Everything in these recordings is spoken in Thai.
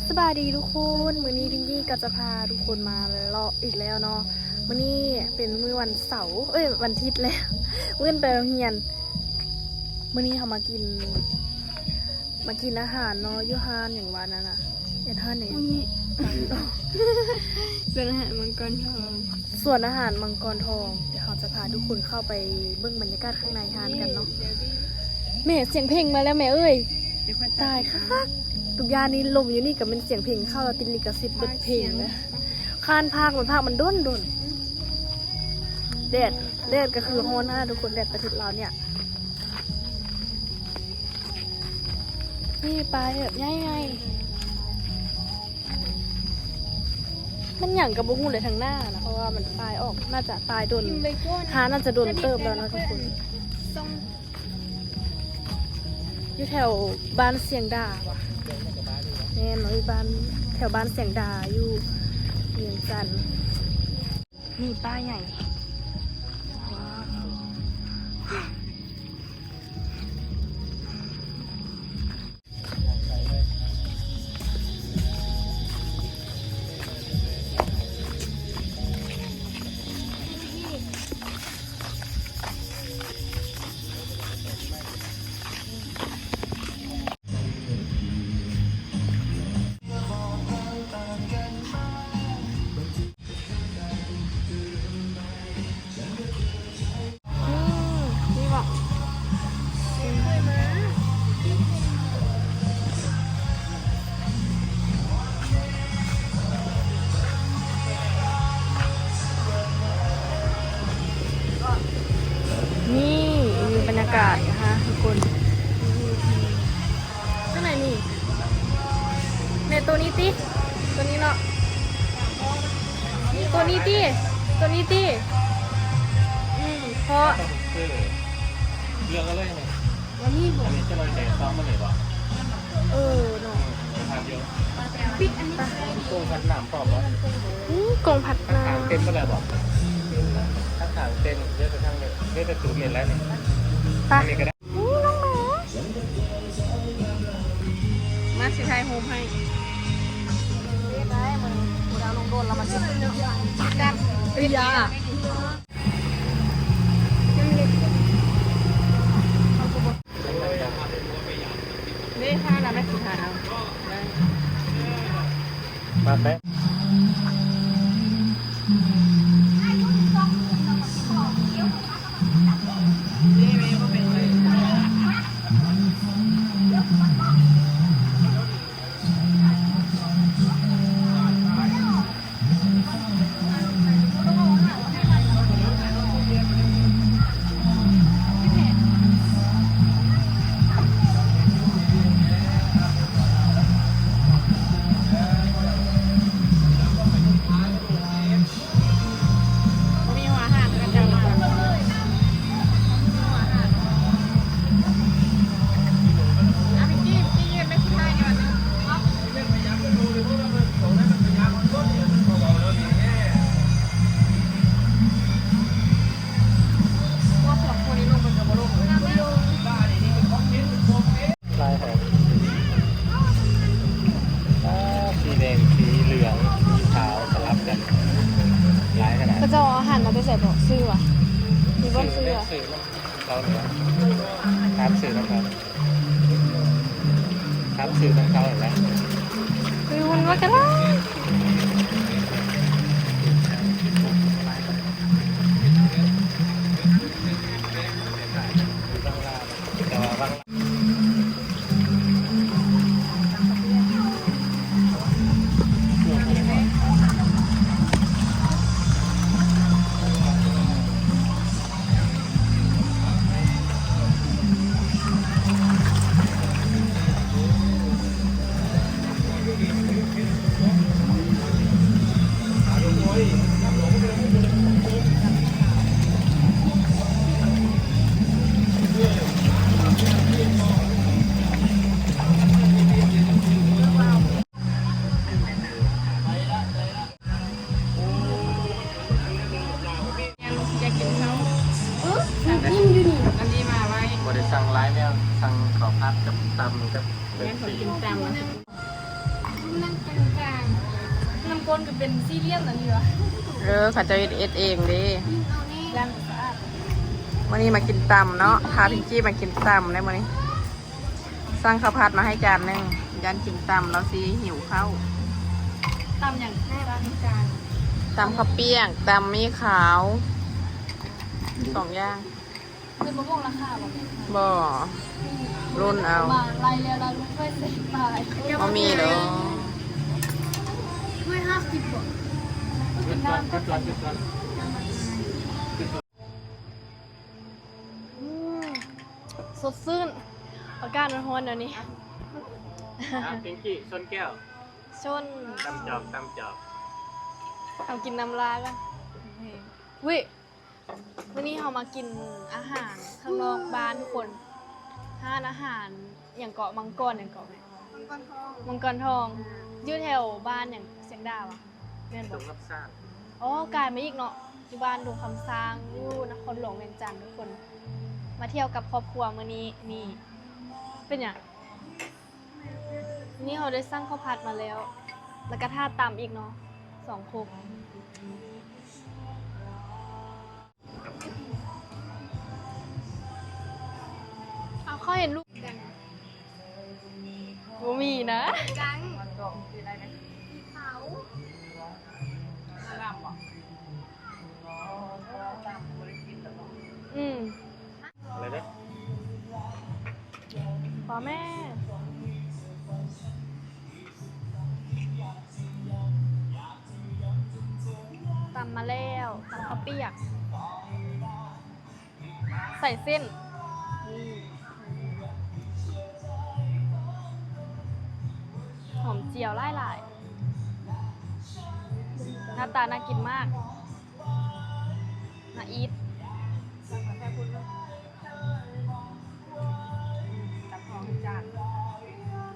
สบายดีทุกคนมื้อนี้พิงกี้ก็จะพาทุกคนมาเลาะอีกแล้วเนาะมื้อนี้เป็นมื้อวันเสาร์วันอาทิตย์แล้วมื้อไปโรงเรียนมื้อนี้เขามากินอาหารเนาะยูฮานอย่างว่านั่นน่ะอาหารอย่างนี้ ส่วนอาหารมังกรทอง ส่วนอาหารมังกรทองเดี๋ยวเขาจะพาทุกคนเข้าไปเบิ่งบรรยากาศข้างในฮานกันเนาะแม่เสียงเพลงมาแล้วแม่เอ้ยตายค่ะทุกอย่างนี้ลมอยู่นี่กับเป็นเสียงเพลงเข้าแล้วติดลิขสิทธิ์เบิดเพลงนะคานภาคมันด้นแดดก็คือฮ้อนนะทุกคนแดดประเทศเราเนี่ยนี่ปลายแบบง่ายมันหยั่งกับบุ้งเลยทางหน้านะเพราะว่ามันปลายออกน่าจะปลายโดนน่าจะโดนเติมแล้วนะทุกคนอยู่แถวบ้านเสียงดาว่ะเนี่ยน้อยบ้านแถวบ้านเสียงดาอยู่เวียงจันทน์นี่ป้ายใหญ่ว้าวนี่บอกนี่มีบรรยากาศนะคะทุกคนข้างในนี่ในตัวนี้ติตัวนี้เนาะตัวนี้ติเพราะ เรื่องอะไรเนี่ย วันนี้บอ อั ก นนี้จะลอยใจซ้อมมาเลยป่ะ เนาะ ทานเดียว ปิดอันนี้ โกงพัดหนามปลอมวะ กงผัด ถ้า นา ขางเต็มก็เลยบอกถ้าขางเต็มเยอะกระทั่งเนี่ยเยอะกระตุ้นเนี่ยแล้วเนี่ย ไป อันนี้ก็ได้ น้องหมา มาสิไทยโฮมให้ เรียกได้มึงดาวลงโดนเรามาชิม ดับยานี่ห้านะไม่คือหาเอา มาไหม นี่ไม่ก็เป็นเลยมีหัวอาหารกระจังก่อนว่าสองคนนี้ลงเป็นกับโลกเลย ลายหอมสีแดงสีเหลืองสีขาวสลับกันลายขนาด ก็จะเอาอาหารมาไปใส่บอกซื้อว่ะมีบ้านซื้ออ่ะ สื่อเราเนี่ยครับสื่อน้ำเขาครับสื่อน้ำเขาเห็นไหม คือมันว่ากันได้ แต่ว่าบาง น้ำก้นก็เป็นซีเรียสอันนี้วะ เขาจะเอ็ดเองดิ ย่างสะอาด วันนี้มากินตำเนาะพาพิงกี้มากินตำได้วันนี้สั่งข้าวผัดมาให้จานหนึงยันกินตำแล้วสิหิวข้าว ตำอย่างแม่ร้านจาน ตำข้าวเปียกตำมีขาว2 อย่าง คือมะม่วงราคาบ่ บ่รุ่นเอา มาไล่แล้วเราไม่ค่อยเสียตาย บ่มีเหรอ ไม่50บ่ จุดก่อนจุดก่อนจุดก่อน สดชื่นอากาศมันร้อนเดี๋ยวนี้ พิงกี้ชนแก้ว ชน ตำจอกตำจอก เอากินน้ำลากันวิวันนี้เรามากินอาหารข้างนอกบ้านทุกคนห้านอาหารอย่างเกาะมังกรอย่างเกาะไหมมังกรทองอยู่แถวบ้านอย่างเสียงดาวอะแม่น ต บ ร อก งรับสร้าง อ๋อกลายมาอีกเนาะอยู่บ้านดงคำซางอยู่นครหลวงเวียงจันทร์ทุกคน มาเที่ยวกับครอบครัวมื้อนี้นี่เป็นอย่างนี่เราได้สั่งข้าวผัดมาแล้ว แล้วก็ท่าตำอีกเนาะ2 คุกเอาเขาเห็นลูกกันบ่มีนะจังเขา อะไรนะ พ่อแม่ตำมาแล้วตำข้าวเปียก ใส่เส้นนี่หอมเจียวไล่ๆหน้าตาน่ากินมากน่าอีท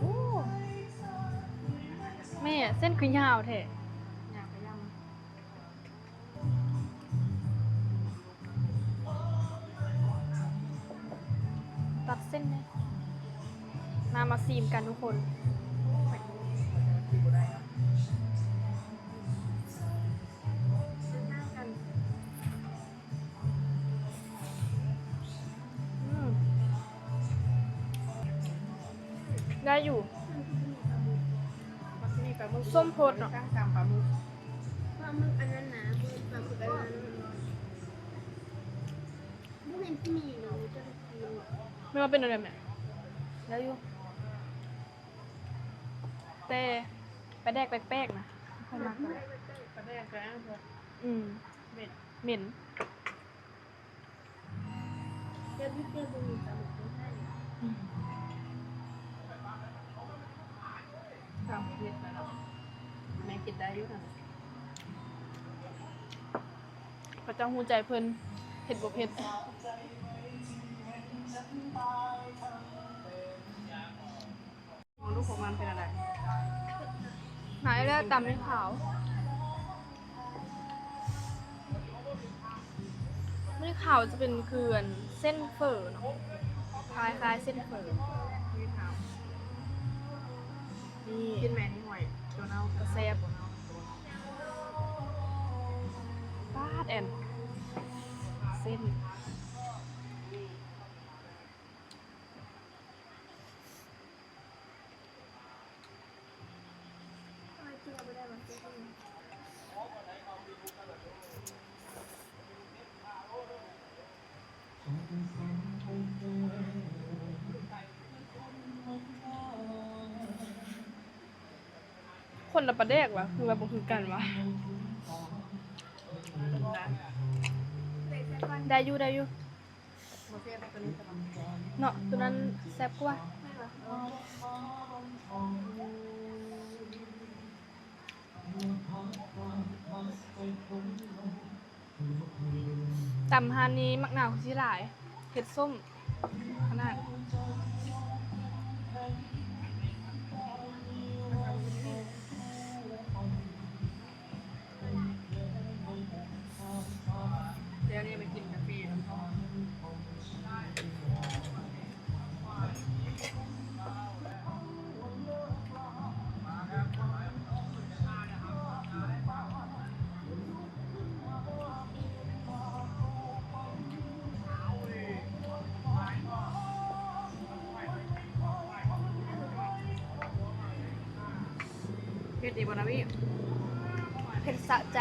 โอ้แม่เส้นคือยาวแท้ตัดเส้นเลยมาซีมกันทุกคนได้อยู่ส้มโพดเนาะ ปลาหมึก ปลาหมึกอันนั้นนะปลาหมึกอันนั้นไม่เป็นที่มีหนูจะกิน ไม่ว่าเป็นอะไรแบบได้อยู่แต่ไปแดกแป๊กๆนะค่อยมากเลย ปลาแดงแกงเถอะ เหม็น เดี๋ยวพี่เตี้ยบุญปลาหมึกให้ ตำเผ็ดแล้วแม่กินได้อยู่นะ พระเจ้าหูใจเพิ่นเผ็ดบ่เผ็ด ลูกของมันเป็นอะไร หายแล้วตำไม่ขาวไม่ขาวจะเป็นเกลือนเส้นเฝอเนาะคล้ายๆเส้นเฝอ นี่ถาม นี่ กินแม่นี่ห่วยตัวเน่าก ระแซบปาดแอนเส้นคนละประเดกวะคือแบบบ่คือกันวะได้อยู่ได้อยู่ โมเสสตัวนี้จะทำ เนาะตัวนั้นแซ่บกว่าตำฮานนี้มักหนาวสิหลายเผ็ดส้มขนาดเดี๋ยวนี้ไปกินกาแฟแล้วก็ เผ็ดดีบ่นะพี่ เผ็ดสะใจ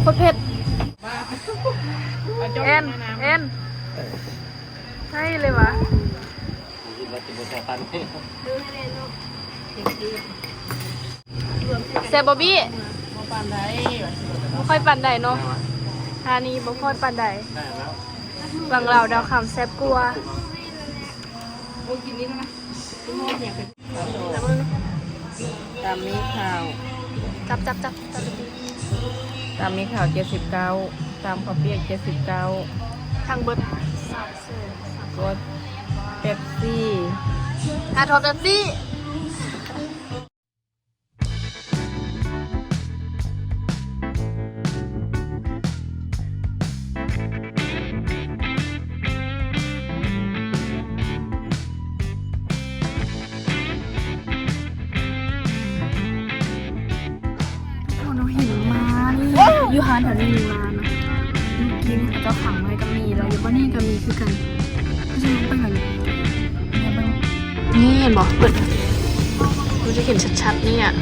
โคตรเผ็ดเอ็นใช่เลยวะ คิดว่าจะเป็นชาตันนี่ แซบบอบบี้ บ่ปานใด บ่ค่อยปันใดเนาะทานีบ่ค่อยปันใด ได้แล้ว บางเราดาวคำแซบกลัว โอ้กินนี้แล้วนะคุณพ่ออยากเป็นตามมีข่าว จับ ตามมีข่าว79ตามข้าวเปียก79 ทางเบิด รสเป๊ปซี่ อาทอปเป๊ปซี่เราเห็นมานี่อยู่ฮานแถวนี้มีมานะเมื่อกี้นี่เขาเจ้าขังไว้ก็มีแล้วอยู่บ้านนี่ก็มีคือกันก็จะไปกันนี่เห็นบอกเปิดดูจะเห็นชัดๆนี่อ่ะ